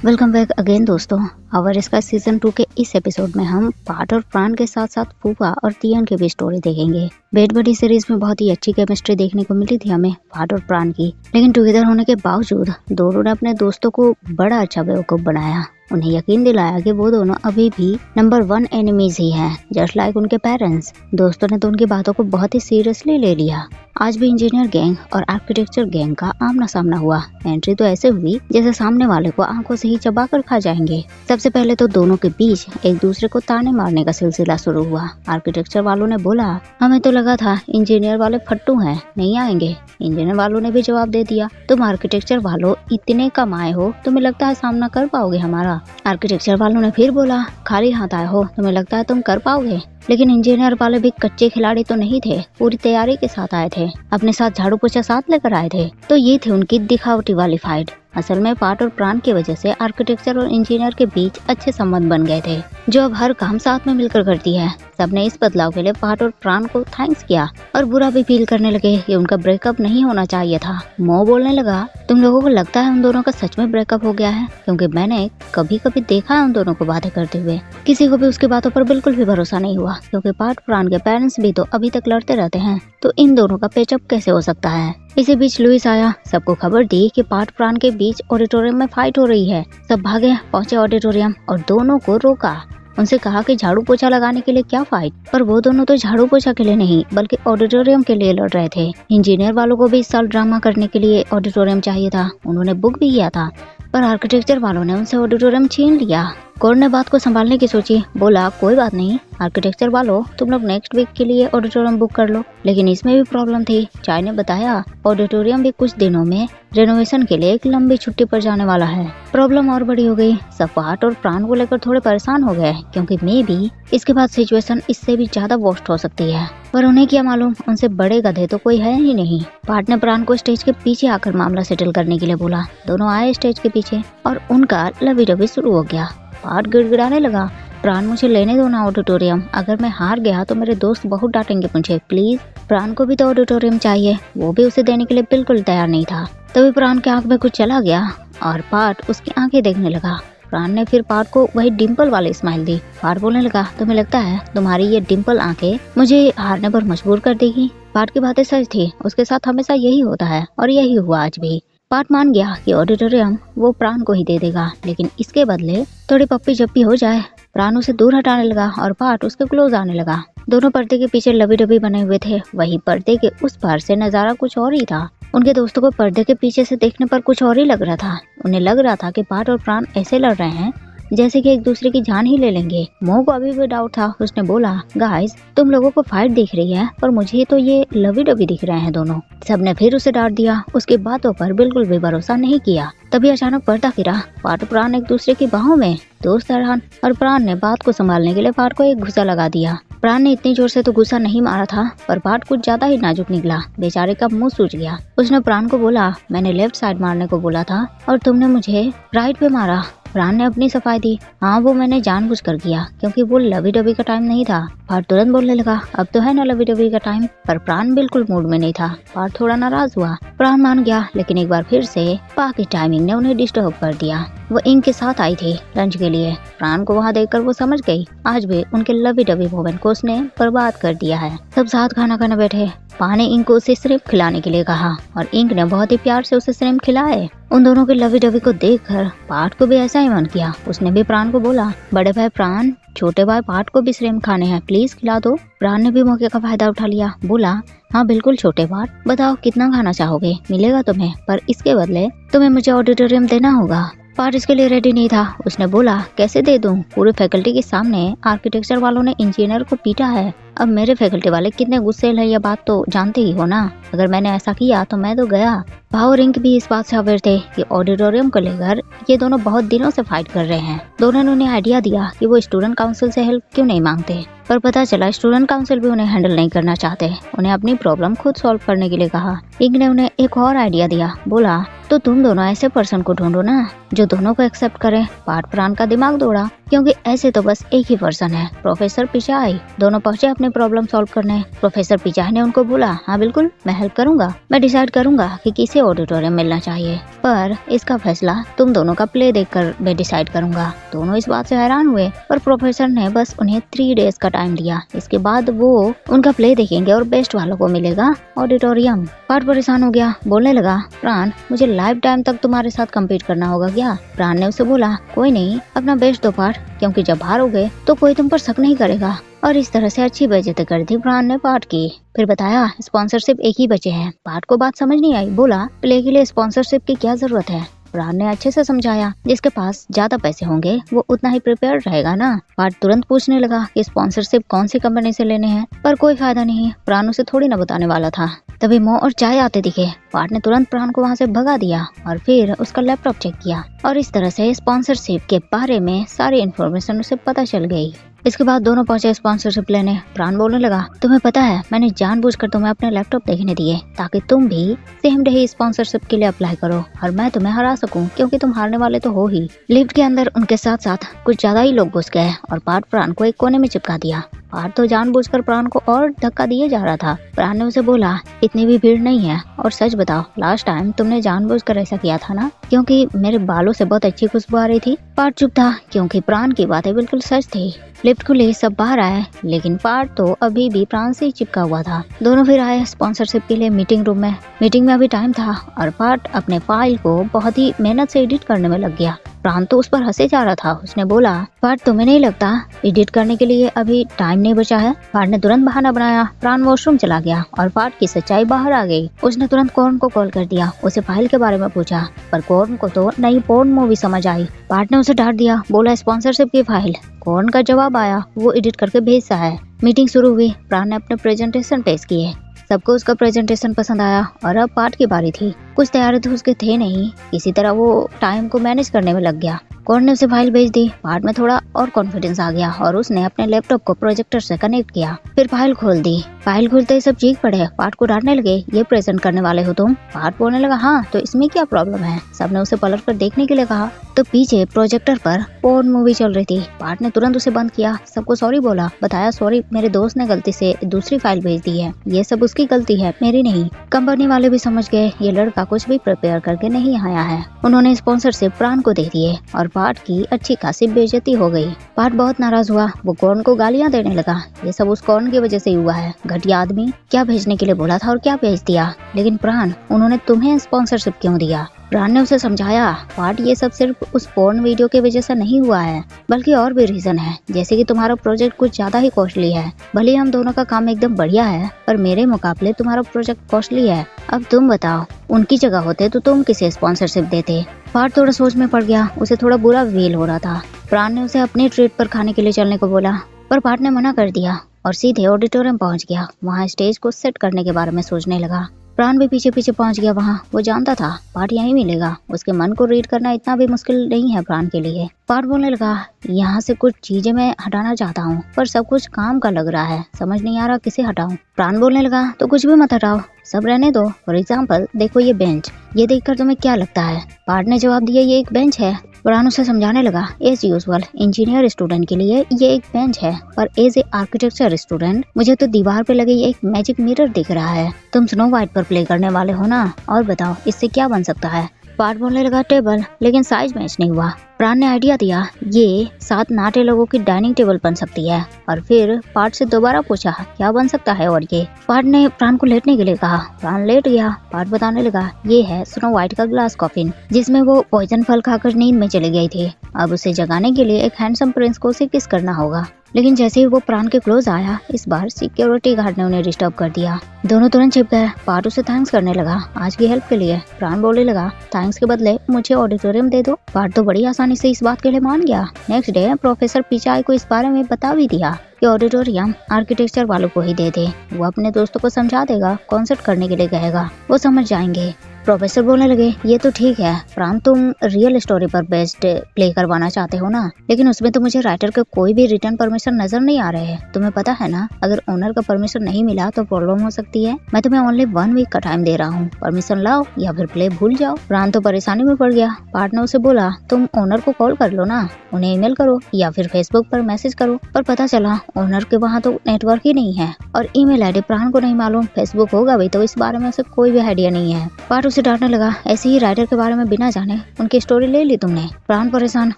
Welcome back again दोस्तों। अवर इसका season 2 के इस एपिसोड में हम पार्ट और प्राण के साथ साथ फूफा और तियन की भी स्टोरी देखेंगे। बेड बडी सीरीज में बहुत ही अच्छी केमिस्ट्री देखने को मिली थी हमें पार्ट और प्राण की, लेकिन टुगेदर होने के बावजूद दोनों ने अपने दोस्तों को बड़ा अच्छा बेवकूफ बनाया। उन्हें यकीन दिलाया कि वो दोनों अभी भी नंबर 1 एनिमीज ही हैं, जस्ट लाइक उनके पेरेंट्स। दोस्तों ने तो उनकी बातों को बहुत ही सीरियसली ले लिया। आज भी इंजीनियर गैंग और आर्किटेक्चर गैंग का आमना सामना हुआ। एंट्री तो ऐसे हुई जैसे सामने वाले को आंखों से ही चबा कर खा जाएंगे। सबसे पहले तो दोनों के बीच एक दूसरे को ताने मारने का सिलसिला शुरू हुआ। आर्किटेक्चर वालों ने बोला, हमें तो लगा था इंजीनियर वाले फट्टू हैं, नहीं आएंगे। इंजीनियर वालों ने भी जवाब दे दिया, तुम आर्किटेक्चर वालों इतने कम आए हो, तुम्हें लगता है सामना कर पाओगे हमारा। आर्किटेक्चर वालों ने फिर बोला, खाली हाथ आए हो, तुम्हें लगता है तुम कर पाओगे। लेकिन इंजीनियर वाले भी कच्चे खिलाड़ी तो नहीं थे, पूरी तैयारी के साथ आए थे, अपने साथ झाड़ू पोछा साथ लेकर आए थे। तो ये थी उनकी दिखावटी वाली फाइट। असल में पार्ट और प्राण की वजह से आर्किटेक्चर और इंजीनियर के बीच अच्छे संबंध बन गए थे, जो अब हर काम साथ में मिलकर करती है। सबने इस बदलाव के लिए पार्ट और प्राण को थैंक्स किया और बुरा भी फील करने लगे कि उनका ब्रेकअप नहीं होना चाहिए था। मो बोलने लगा, तुम लोगों को लगता है उन दोनों का सच में ब्रेकअप हो गया है? क्योंकि मैंने कभी कभी देखा है उन दोनों को बातें करते हुए। किसी को भी उसकी बातों पर बिल्कुल भी भरोसा नहीं हुआ, क्योंकि पार्ट प्राण के पेरेंट्स भी तो अभी तक लड़ते रहते हैं, तो इन दोनों का पेचअप कैसे हो सकता है। इसी बीच लुइस आया, सबको खबर दी कि पार्ट प्राण के बीच ऑडिटोरियम में फाइट हो रही है। सब भागे पहुंचे ऑडिटोरियम और दोनों को रोका। उनसे कहा कि झाड़ू पोछा लगाने के लिए क्या फाइट, पर वो दोनों तो झाड़ू पोछा के लिए नहीं बल्कि ऑडिटोरियम के लिए लड़ रहे थे। इंजीनियर वालों को भी इस साल ड्रामा करने के लिए ऑडिटोरियम चाहिए था, उन्होंने बुक भी किया था, पर आर्किटेक्चर वालों ने उनसे ऑडिटोरियम छीन लिया। कोर ने बात को संभालने की सोची, बोला कोई बात नहीं आर्किटेक्चर वालों, तुम लोग नेक्स्ट वीक के लिए ऑडिटोरियम बुक कर लो। लेकिन इसमें भी प्रॉब्लम थी। चाय ने बताया, ऑडिटोरियम भी कुछ दिनों में रेनोवेशन के लिए एक लंबी छुट्टी पर जाने वाला है। प्रॉब्लम और बड़ी हो गई। सब पार्ट और प्राण को लेकर थोड़े परेशान हो गए, क्योंकि मे बी इसके बाद सिचुएशन इससे भी ज्यादा वर्स्ट हो सकती है। पर उन्हें क्या मालूम, उनसे बड़े गधे तो कोई है ही नहीं। पार्ट ने प्राण को स्टेज के पीछे आकर मामला सेटल करने के लिए बोला। दोनों आए स्टेज के पीछे और उनका लवी डवी शुरू हो गया। पार्ट गिड़गिड़ाने लगा, प्राण मुझे लेने दो ना ऑडिटोरियम, अगर मैं हार गया तो मेरे दोस्त बहुत डांटेंगे मुझे, प्लीज। प्राण को भी तो ऑडिटोरियम चाहिए, वो भी उसे देने के लिए बिल्कुल तैयार नहीं था। तभी प्राण के आंख में कुछ चला गया और पार्ट उसकी आंखें देखने लगा। प्राण ने फिर पार्ट को वही डिम्पल वाली स्माइल दी। पार्ट बोलने लगा, तुम्हें लगता है तुम्हारी ये डिम्पल आंखें मुझे हारने पर मजबूर कर देगी? पार्ट की बातें सच थी, उसके साथ हमेशा यही होता है और यही हुआ आज भी। पार्ट मान गया कि ऑडिटोरियम वो प्राण को ही दे देगा, लेकिन इसके बदले थोड़ी पप्पी जप्पी हो जाए। प्राण उसे दूर हटाने लगा और पार्ट उसके क्लोज आने लगा। दोनों पर्दे के पीछे लवी डबी बने हुए थे, वही पर्दे के उस पार से नजारा कुछ और ही था। उनके दोस्तों को पर्दे के पीछे से देखने पर कुछ और ही लग रहा था। उन्हें लग रहा था कि पार्ट और प्राण ऐसे लड़ रहे हैं जैसे कि एक दूसरे की जान ही ले लेंगे। मो को अभी भी डाउट था। उसने बोला, गाइस तुम लोगों को फाइट दिख रही है, पर मुझे तो ये लवी डबी दिख रहे हैं दोनों। सबने फिर उसे डांट दिया, उसकी बातों पर बिल्कुल भी भरोसा नहीं किया। तभी अचानक पर्दा गिरा। पार्ट प्राण एक दूसरे की बाहों में, दोस्त हैरान, और प्राण ने बात को संभालने के लिए पार्ट को एक घुसा लगा दिया। प्राण ने इतनी जोर से तो गुस्सा नहीं मारा था, पर पार्ट कुछ ज्यादा ही नाजुक निकला। बेचारे का मुंह सूज गया। उसने प्राण को बोला, मैंने लेफ्ट साइड मारने को बोला था और तुमने मुझे राइट पे मारा। प्राण ने अपनी सफाई दी, हाँ वो मैंने जानबूझकर किया, क्योंकि वो लवी डबी का टाइम नहीं था। पार्ट तुरंत बोलने लगा, अब तो है ना लवी डबी का टाइम, पर प्राण बिल्कुल मूड में नहीं था। पार्ट थोड़ा नाराज हुआ। प्राण मान गया, लेकिन एक बार फिर से पा की टाइमिंग ने उन्हें डिस्टर्ब कर दिया। वो इंक के साथ आई थी लंच के लिए। प्राण को वहाँ देखकर वो समझ गई, आज भी उनके लवी डबी मोमेंट को उसने बर्बाद कर दिया है। सब साथ खाना खाने बैठे। पा ने इंक को उसे श्रिम्प खिलाने के लिए कहा और इंक ने बहुत ही प्यार से उसे श्रिम्प खिलाए। उन दोनों के लवी डबी को देखकर पार्ट को भी ऐसा ही मन किया। उसने भी प्राण को बोला, बड़े भाई प्राण, छोटे भाई पार्ट को भी श्रिम्प खाने हैं, प्लीज खिला दो। प्राण ने भी मौके का फायदा उठा लिया, बोला, हाँ बिल्कुल छोटे पार्ट, बताओ कितना खाना चाहोगे, मिलेगा तुम्हें, पर इसके बदले तुम्हें मुझे ऑडिटोरियम देना होगा। पार्ट इसके लिए रेडी नहीं था। उसने बोला, कैसे दे दूं? पूरे फैकल्टी के सामने आर्किटेक्चर वालों ने इंजीनियर को पीटा है। अब मेरे फैकल्टी वाले कितने गुस्से है, ये बात तो जानते ही हो ना। अगर मैंने ऐसा किया तो मैं तो गया। भाव और इंक भी इस बात से अवेयर थे कि ऑडिटोरियम को लेकर ये दोनों बहुत दिनों से फाइट कर रहे हैं। दोनों ने उन्हें आइडिया दिया कि वो स्टूडेंट काउंसिल से हेल्प क्यों नहीं मांगते, पर पता चला स्टूडेंट काउंसिल भी उन्हें हैंडल नहीं करना चाहते। उन्हें अपनी प्रॉब्लम खुद सॉल्व करने के लिए कहा। इंक ने उन्हें एक और आइडिया दिया, बोला, तो तुम दोनों ऐसे पर्सन को ढूंढो ना जो दोनों को एक्सेप्ट करे। पार्ट प्राण का दिमाग दौड़ा, क्योंकि ऐसे तो बस एक ही पर्सन है, प्रोफेसर पिचाई। दोनों पहुंचे अपने प्रॉब्लम सॉल्व करने। प्रोफेसर पिचाई ने उनको बोला, हाँ बिल्कुल मैं हेल्प करूंगा, मैं डिसाइड करूंगा कि किसे ऑडिटोरियम मिलना चाहिए, पर इसका फैसला तुम दोनों का प्ले देखकर मैं डिसाइड करूंगा। दोनों इस बात से हैरान हुए, पर प्रोफेसर ने बस उन्हें 3 डेज का टाइम दिया। इसके बाद वो उनका प्ले देखेंगे और बेस्ट वालों को मिलेगा ऑडिटोरियम। पार्ट परेशान हो गया, बोलने लगा, प्राण मुझे लाइफ टाइम तक तुम्हारे साथ कम्पीट करना होगा क्या? प्राण ने उसे बोला, कोई नहीं, अपना बेस्ट दो पार्ट, क्योंकि जब हारोगे तो कोई तुम पर शक नहीं करेगा। और इस तरह से अच्छी बेइज्जती कर दी प्राण ने पार्ट की। फिर बताया, स्पॉन्सरशिप एक ही बचे हैं। पार्ट को बात समझ नहीं आई, बोला, प्ले के लिए स्पॉन्सरशिप की क्या जरूरत है? प्राण ने अच्छे से समझाया, जिसके पास ज्यादा पैसे होंगे वो उतना ही प्रिपेयर रहेगा ना। पार्ट तुरंत पूछने लगा कि स्पॉन्सरशिप कौन सी कंपनी से लेने हैं, पर कोई फायदा नहीं, प्राण उसे थोड़ी न बताने वाला था। तभी मो और चाय आते दिखे। पार्ट ने तुरंत प्राण को वहाँ से भगा दिया और फिर उसका लैपटॉप चेक किया, और इस तरह से स्पॉन्सरशिप के बारे में सारी इन्फॉर्मेशन उसे पता चल गई। इसके बाद दोनों पहुंचे स्पॉन्सरशिप लेने। प्राण बोलने लगा, तुम्हें पता है मैंने जानबूझकर तुम्हें अपने लैपटॉप देखने दिए ताकि तुम भी सेम डे ही स्पॉन्सरशिप के लिए अप्लाई करो और मैं तुम्हें हरा सकूं, क्योंकि तुम हारने वाले तो हो ही। लिफ्ट के अंदर उनके साथ साथ कुछ ज्यादा ही लोग घुस गए और पार्ट प्राण को एक कोने में चिपका दिया। पार्ट तो जानबूझकर प्राण को और धक्का दिए जा रहा था। प्राण ने उसे बोला, इतनी भी भीड़ नहीं है, और सच बताओ लास्ट टाइम तुमने जानबूझकर ऐसा किया था ना, क्योंकि मेरे बालों से बहुत अच्छी खुशबू आ रही थी। पार्ट चुप था, क्योंकि प्राण की बातें बिल्कुल सच थी। लिफ्ट खुली, सब बाहर आए, लेकिन पार्ट तो अभी भी प्राण से ही चिपका हुआ था। दोनों फिर आए स्पॉन्सरशिप के लिए मीटिंग रूम में। मीटिंग में अभी टाइम था और पार्ट अपने फाइल को बहुत ही मेहनत से एडिट करने में लग गया। प्राण तो उस पर हंसे जा रहा था। उसने बोला, पार्ट तुम्हें नहीं लगता एडिट करने के लिए अभी टाइम नहीं बचा है? पार्ट ने तुरंत बहाना बनाया। प्राण वॉशरूम चला गया और पार्ट की सच्चाई बाहर आ गई। उसने तुरंत कॉर्न को कॉल कर दिया, उसे फाइल के बारे में पूछा, पर कॉर्न को तो नई पोर्न मूवी समझ आई। पार्ट ने उसे डांट दिया, बोला स्पॉन्सरशिप की फाइल। कॉर्न का जवाब आया, वो एडिट करके भेजता है। मीटिंग शुरू हुई। प्राण ने अपने प्रेजेंटेशन पेश किए। सबको उसका प्रेजेंटेशन पसंद आया और अब पार्ट की बारी थी। कुछ तैयारी तो उसके थे नहीं, इसी तरह वो टाइम को मैनेज करने में लग गया। कॉर्न ने उसे फाइल भेज दी। पार्ट में थोड़ा और कॉन्फिडेंस आ गया और उसने अपने लैपटॉप को प्रोजेक्टर से कनेक्ट किया। फिर फाइल खोल दी। फाइल खोलते ही सब चीख पड़े, पार्ट को डांटने लगे, ये प्रेजेंट करने वाले हो तुम? पार्ट बोलने लगा, हाँ तो इसमें क्या प्रॉब्लम है? सबने उसे पलट कर देखने के लिए कहा तो पीछे प्रोजेक्टर पर पोर्न मूवी चल रही थी। पार्ट ने तुरंत उसे बंद किया, सबको सॉरी बोला, बताया सॉरी मेरे दोस्त ने गलती से दूसरी फाइल भेज दी है, ये सब उसकी गलती है, मेरी नहीं। कंपनी वाले भी समझ गए ये लड़का कुछ भी प्रिपेयर करके नहीं आया है। उन्होंने स्पॉन्सरशिप प्राण को दे दिए और पार्ट की अच्छी खासी बेइज्जती हो गई। पार्ट बहुत नाराज हुआ, वो कॉर्न को गालियां देने लगा, ये सब उस कॉर्न की वजह से हुआ है, घटिया आदमी, क्या भेजने के लिए बोला था और क्या भेज दिया। लेकिन प्राण, उन्होंने तुम्हें स्पॉन्सरशिप क्यों दिया? प्राण ने उसे समझाया, पार्ट ये सब सिर्फ उस पोर्न वीडियो की वजह से नहीं हुआ है, बल्कि और भी रीजन है, जैसे कि तुम्हारा प्रोजेक्ट कुछ ज्यादा ही कॉस्टली है। भले हम दोनों का काम एकदम बढ़िया है, पर मेरे मुकाबले तुम्हारा प्रोजेक्ट कॉस्टली है। अब तुम बताओ, उनकी जगह होते तो तुम किसे स्पॉन्सरशिप देते? पार्ट थोड़ा सोच में पड़ गया, उसे थोड़ा बुरा फील हो रहा था। प्राण ने उसे अपनी ट्रीट पर खाने के लिए चलने को बोला, पर पार्ट ने मना कर दिया और सीधे ऑडिटोरियम पहुंच गया। वहाँ स्टेज को सेट करने के बारे में सोचने लगा। प्राण भी पीछे पीछे पहुंच गया वहाँ। वो जानता था पार्ट यहीं मिलेगा। उसके मन को रीड करना इतना भी मुश्किल नहीं है प्राण के लिए। पार्ट बोलने लगा, यहाँ से कुछ चीजें मैं हटाना चाहता हूँ, पर सब कुछ काम का लग रहा है, समझ नहीं आ रहा किसे हटाऊं। प्राण बोलने लगा, तो कुछ भी मत हटाओ, सब रहने दो। फॉर एग्जाम्पल देखो ये बेंच, ये देखकर तुम्हें क्या लगता है? पार्ट ने जवाब दिया, ये एक बेंच है। प्राण उसे समझाने लगा, एज यूजुअल इंजीनियर स्टूडेंट के लिए ये एक बेंच है, पर एज ए आर्किटेक्चर स्टूडेंट मुझे तो दीवार पे लगे एक मैजिक मिरर दिख रहा है। तुम स्नो व्हाइट पर प्ले करने वाले हो ना, और बताओ इससे क्या बन सकता है? पार्ट बोलने लगा, टेबल, लेकिन साइज मैच नहीं हुआ। प्राण ने आइडिया दिया, ये 7 नाटे लोगों की डाइनिंग टेबल बन सकती है। और फिर पार्ट से दोबारा पूछा, क्या बन सकता है? और ये पार्ट ने प्राण को लेटने के लिए कहा। प्राण लेट गया। पार्ट बताने लगा, ये है स्नो व्हाइट का ग्लास कॉफिन, जिसमें वो पॉइजन फल खाकर नींद में चली गई थी। अब उसे जगाने के लिए एक हैंडसम प्रिंस को उसे किस करना होगा। लेकिन जैसे ही वो प्राण के क्लोज आया, इस बार सिक्योरिटी गार्ड ने उन्हें डिस्टर्ब कर दिया। दोनों तुरंत छिप गए। पार्ट उसे थैंक्स करने लगा आज की हेल्प के लिए। प्राण बोलने लगा, थैंक्स के बदले मुझे ऑडिटोरियम दे दो। पार्ट तो बड़ी आसानी से इस बात के लिए मान गया। नेक्स्ट डे प्रोफेसर पिचाई को इस बारे में बता भी दिया कि ऑडिटोरियम आर्किटेक्चर वालों को ही दे दे। वो अपने दोस्तों को समझा देगा, कॉन्सर्ट करने के लिए कहेगा, वो समझ जाएंगे। प्रोफेसर बोलने लगे, ये तो ठीक है प्राण, तुम रियल स्टोरी पर बेस्ड प्ले करवाना चाहते हो ना, लेकिन उसमें तो मुझे राइटर का कोई भी रिटर्न परमिशन नजर नहीं आ रहे हैं। तुम्हें पता है ना, अगर ओनर का परमिशन नहीं मिला तो प्रॉब्लम हो सकती है। मैं तुम्हें ओनली 1 वीक का टाइम दे रहा हूँ, परमिशन लाओ या फिर प्ले भूल जाओ। प्राण तो परेशानी में पड़ गया। पार्ट ने उसे बोला, तुम ओनर को कॉल कर लो ना। उन्हें ईमेल करो या फिर फेसबुक पर मैसेज करो। पर पता चला ओनर के वहाँ तो नेटवर्क ही नहीं है और ईमेल आईडी प्राण को नहीं मालूम, फेसबुक होगा भी तो इस बारे में उसे कोई भी आइडिया नहीं है। पार्थ उसे डांटने लगा, ऐसे ही राइटर के बारे में बिना जाने उनकी स्टोरी ले ली तुमने। प्राण परेशान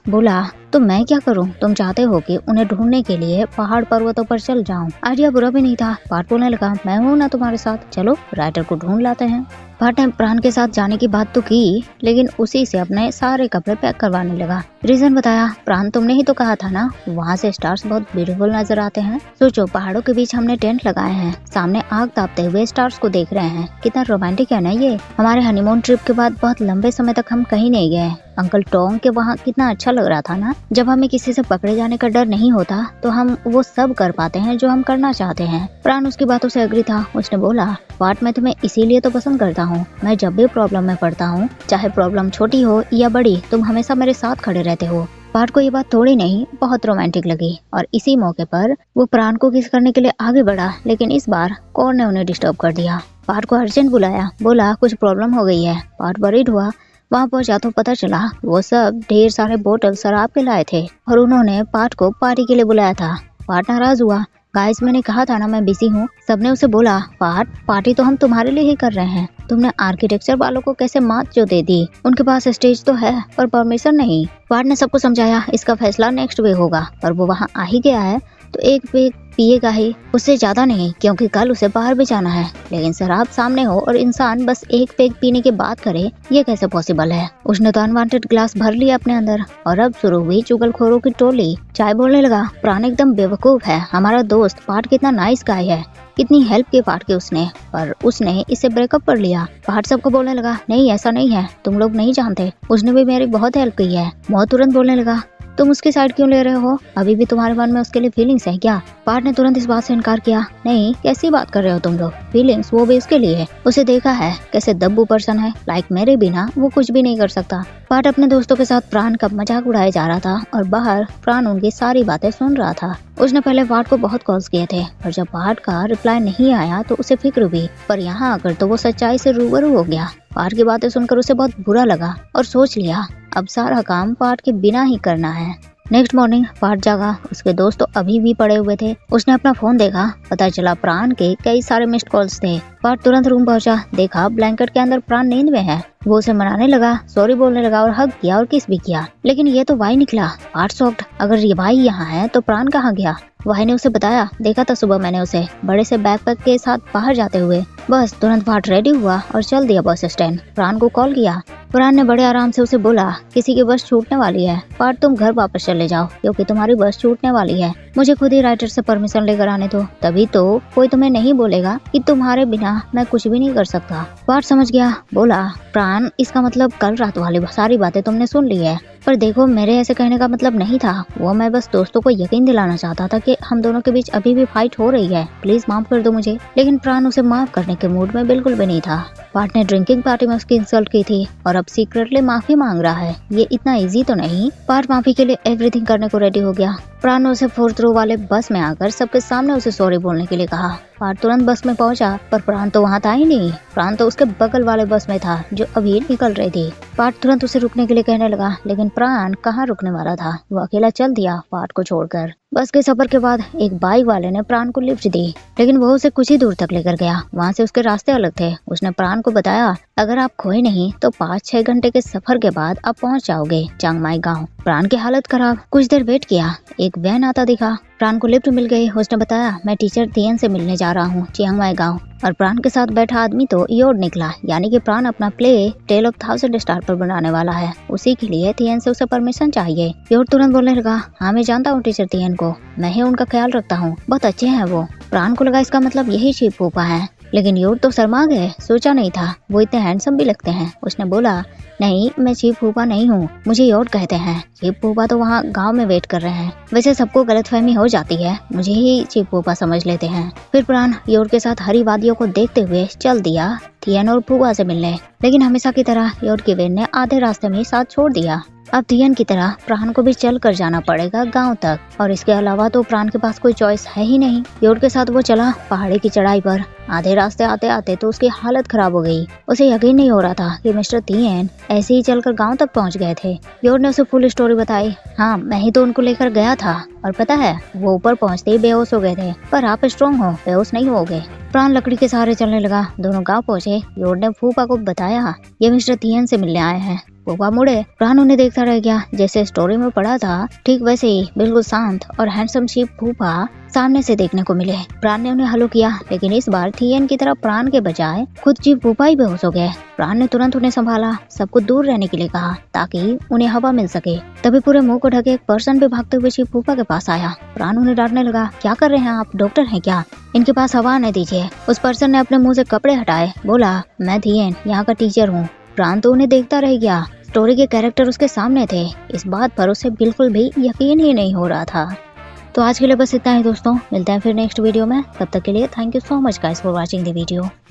बोला, तो मैं क्या करूं? तुम चाहते हो कि उन्हें ढूंढने के लिए पहाड़ पर्वतों पर चल जाऊं। आइडिया बुरा भी नहीं था। पार्थ बोलने लगा, मैं हूं ना तुम्हारे साथ, चलो राइटर को ढूंढ लाते हैं। पार्थ ने प्राण के साथ जाने की बात तो की, लेकिन उसी से अपने सारे कपड़े पैक करवाने लगा। रीजन बताया, प्राण तुमने ही तो कहा था ना वहाँ से स्टार्स बहुत ब्यूटीफुल नजर आते हैं। सोचो पहाड़ों के बीच हमने टेंट लगाए हैं, सामने आग तापते हुए स्टार्स को देख रहे हैं, कितना रोमांटिक है ना ये। हमारे हनीमून ट्रिप के बाद बहुत लंबे समय तक हम कहीं नहीं गए। अंकल टोंग के वहाँ कितना अच्छा लग रहा था ना। जब हमें किसी से पकड़े जाने का डर नहीं होता तो हम वो सब कर पाते हैं जो हम करना चाहते हैं। प्राण उसकी बातों से एग्री था। उसने बोला, पार्थ मैं तुम्हें इसीलिए तो पसंद करता हूँ। मैं जब भी प्रॉब्लम में पड़ता हूँ, चाहे प्रॉब्लम छोटी हो या बड़ी, तुम हमेशा मेरे साथ खड़े रहते हो। पार्थ को ये बात थोड़ी नहीं बहुत रोमांटिक लगी और इसी मौके पर वो प्राण को किस करने के लिए आगे बढ़ा, लेकिन इस बार कौर ने उन्हें डिस्टर्ब कर दिया। पार्थ को अर्जेंट बुलाया, बोला कुछ प्रॉब्लम हो गई है। पार्थ वरीड हुआ। वहाँ पहुंचा तो पता चला वो सब ढेर सारे बोतल शराब के लाए थे और उन्होंने पार्थ को पार्टी के लिए बुलाया था। पार्थ नाराज हुआ, गाइस मैंने कहा था ना मैं बिजी हूँ। सबने उसे बोला, पार्थ पार्टी तो हम तुम्हारे लिए ही कर रहे हैं। तुमने आर्किटेक्चर वालों को कैसे मात जो दे दी, उनके पास स्टेज तो है पर परमिशन नहीं। पार्थ ने सबको समझाया, इसका फैसला नेक्स्ट वे होगा, पर वो वहाँ आ ही गया है तो एक पेग पिएगा ही, उससे ज्यादा नहीं, क्योंकि कल उसे बाहर भी जाना है। लेकिन शराब सामने हो और इंसान बस एक पेग पीने की बात करे, ये कैसे पॉसिबल है। उसने तो अनवांटेड ग्लास भर लिया अपने अंदर और अब शुरू हुई चुगलखोरों की टोली। चाय बोलने लगा, प्राण एकदम बेवकूफ है, हमारा दोस्त पार्थ कितना नाइस गाय है, कितनी हेल्प की पार्थ की उसने, पर उसने इससे ब्रेकअप कर लिया। पार्थ सबको बोलने लगा, नहीं ऐसा नहीं है, तुम लोग नहीं जानते, उसने भी मेरी बहुत हेल्प की है। मौत तुरंत बोलने लगा, तुम उसकी साइड क्यों ले रहे हो? अभी भी तुम्हारे मन में उसके लिए फीलिंग्स है क्या? पार्थ ने तुरंत इस बात से इनकार किया, नहीं कैसी बात कर रहे हो तुम लोग, फीलिंग्स वो भी उसके लिए। उसे देखा है कैसे दब्बू पर्सन है, लाइक मेरे बिना वो कुछ भी नहीं कर सकता। पार्थ अपने दोस्तों के साथ प्राण का मजाक उड़ाया जा रहा था और बाहर प्राण उनकी सारी बातें सुन रहा था। उसने पहले पार्थ को बहुत कॉल्स किए थे और जब पार्थ का रिप्लाई नहीं आया तो उसे फिक्र हुई, पर यहाँ आकर तो वो सच्चाई से रूबरू हो गया। पार्थ की बातें सुनकर उसे बहुत बुरा लगा और सोच लिया अब सारा काम पार्थ के बिना ही करना है। नेक्स्ट मॉर्निंग पार्थ जागा, उसके दोस्त तो अभी भी पड़े हुए थे। उसने अपना फोन देखा, पता चला प्राण के कई सारे मिस्ड कॉल्स थे। पार्थ तुरंत रूम पहुंचा, देखा ब्लैंकेट के अंदर प्राण नींद में है। वो उसे मनाने लगा, सॉरी बोलने लगा और हग किया और किस भी किया, लेकिन ये तो वाई निकला। पार्थ शॉक्ड, अगर ये वाई यहाँ है तो प्राण कहाँ गया? वाई ने उसे बताया, देखा था सुबह मैंने उसे बड़े से बैकपैक के साथ बाहर जाते हुए। बस तुरंत पार्थ रेडी हुआ और चल दिया बस स्टैंड। प्राण को कॉल किया। प्राण ने बड़े आराम से उसे बोला, किसी की बस छूटने वाली है, पार्थ तुम घर वापस चले जाओ क्योंकि तुम्हारी बस छूटने वाली है। मुझे खुद ही राइटर से परमिशन लेकर आने दो, तभी तो कोई तुम्हें नहीं बोलेगा कि तुम्हारे बिना मैं कुछ भी नहीं कर सकता। पार्थ समझ गया, बोला, प्राण इसका मतलब कल रात वाली सारी बातें तुमने सुन ली है, पर देखो मेरे ऐसे कहने का मतलब नहीं था। वो मैं बस दोस्तों को यकीन दिलाना चाहता था कि हम दोनों के बीच अभी भी फाइट हो रही है, प्लीज माफ कर दो मुझे। लेकिन प्राण उसे माफ करने के मूड में बिल्कुल भी नहीं था। पार्थ ने ड्रिंकिंग पार्टी में उसकी इंसल्ट की थी और अब सीक्रेटली माफी मांग रहा है, ये इतना इजी तो नहीं। पार्थ माफी के लिए एवरीथिंग करने को रेडी हो गया। प्राण ने उसे 4th रो वाले बस में आकर सबके सामने उसे सॉरी बोलने के लिए कहा। पार्थ तुरंत बस में पहुंचा, पर प्राण तो वहाँ था ही नहीं। प्राण तो उसके बगल वाले बस में था जो अभी निकल रही थी। पार्थ तुरंत उसे रुकने के लिए कहने लगा, लेकिन प्राण कहाँ रुकने वाला था, वो अकेला चल दिया पार्थ को छोड़कर। बस के सफर के बाद एक बाइक वाले ने प्राण को लिफ्ट दी, लेकिन वो उसे कुछ ही दूर तक लेकर गया। वहाँ से उसके रास्ते अलग थे। उसने प्राण को बताया, अगर आप खोए नहीं तो 5-6 घंटे के सफर के बाद आप पहुँच जाओगे चांगमाई गाँव। प्राण की हालत खराब। कुछ देर वेट किया, एक वैन आता दिखा। प्राण को लिफ्ट मिल गई। उसने बताया, मैं टीचर तियन से मिलने जा रहा हूँ चियांगमाई गाँव। और प्राण के साथ बैठा आदमी तो योड निकला, यानी कि प्राण अपना प्ले टेल ऑफ 1000 स्टार पर बनाने वाला है। उसी के लिए तियन से उसे परमिशन चाहिए। योड तुरंत बोलने लगा, हाँ मैं जानता हूँ टीचर तियन को, मैं ही उनका ख्याल रखता हूँ, बहुत अच्छे हैं वो। प्राण को लगा इसका मतलब यही शिव फूफा है, लेकिन योड तो शर्मा गए, सोचा नहीं था वो इतने हैंडसम भी लगते हैं। उसने बोला, नहीं मैं चीफ फूफा नहीं हूँ, मुझे योड कहते हैं। चीफ फूफा तो वहाँ गांव में वेट कर रहे हैं। वैसे सबको गलतफहमी हो जाती है, मुझे ही चीफ फूफा समझ लेते हैं। फिर प्राण योड के साथ हरी वादियों को देखते हुए चल दिया थियन और फूफा से मिलने, लेकिन हमेशा की तरह योड की वेन ने आधे रास्ते में साथ छोड़ दिया। अब थियन की तरह प्राण को भी चल कर जाना पड़ेगा गांव तक, और इसके अलावा तो प्राण के पास कोई चॉइस है ही नहीं। योड के साथ वो चला पहाड़ी की चढ़ाई पर। आधे रास्ते आते आते तो उसकी हालत खराब हो गई। उसे यकीन नहीं हो रहा था कि मिस्टर थियन ऐसे ही चलकर गांव तक पहुंच गए थे। योड ने उसे फुल स्टोरी बताई। हाँ, मैं ही तो उनको लेकर गया था, और पता है वो ऊपर पहुंचते ही बेहोश हो गए थे, पर आप स्ट्रॉन्ग हो, बेहोश नहीं होगे। प्राण लकड़ी के सहारे चलने लगा। दोनों गांव पहुंचे। योड ने फूफा को बताया, ये मिस्टर थियन से मिलने आए हैं। फूफा मुड़े। प्राण उन्हें देखता रह गया। जैसे स्टोरी में पढ़ा था ठीक वैसे ही बिल्कुल शांत और हैंडसम सी फूफा सामने से देखने को मिले। प्राण ने उन्हें हेलो किया, लेकिन इस बार थियन की तरह प्राण के बजाय खुद जी फूफा ही बेहोश हो गए। प्राण ने तुरंत उन्हें संभाला, सबको दूर रहने के लिए कहा ताकि उन्हें हवा मिल सके। तभी पूरे मुंह को ढके एक पर्सन भी भागते हुए चीफ फूफा के पास आया। प्राण उन्हें डांटने लगा, क्या कर रहे हैं आप, डॉक्टर हैं क्या? इनके पास हवा आने दीजिए। उस पर्सन ने अपने मुंह से कपड़े हटाए, बोला, मैं थियन यहाँ का टीचर हूँ। प्राण तो उन्हें देखता रह गया। स्टोरी के कैरेक्टर उसके सामने थे, इस बात पर उसे बिल्कुल भी यकीन ही नहीं हो रहा था। तो आज के लिए बस इतना ही दोस्तों, मिलते हैं फिर नेक्स्ट वीडियो में। तब तक के लिए thank you so much guys for watching the video.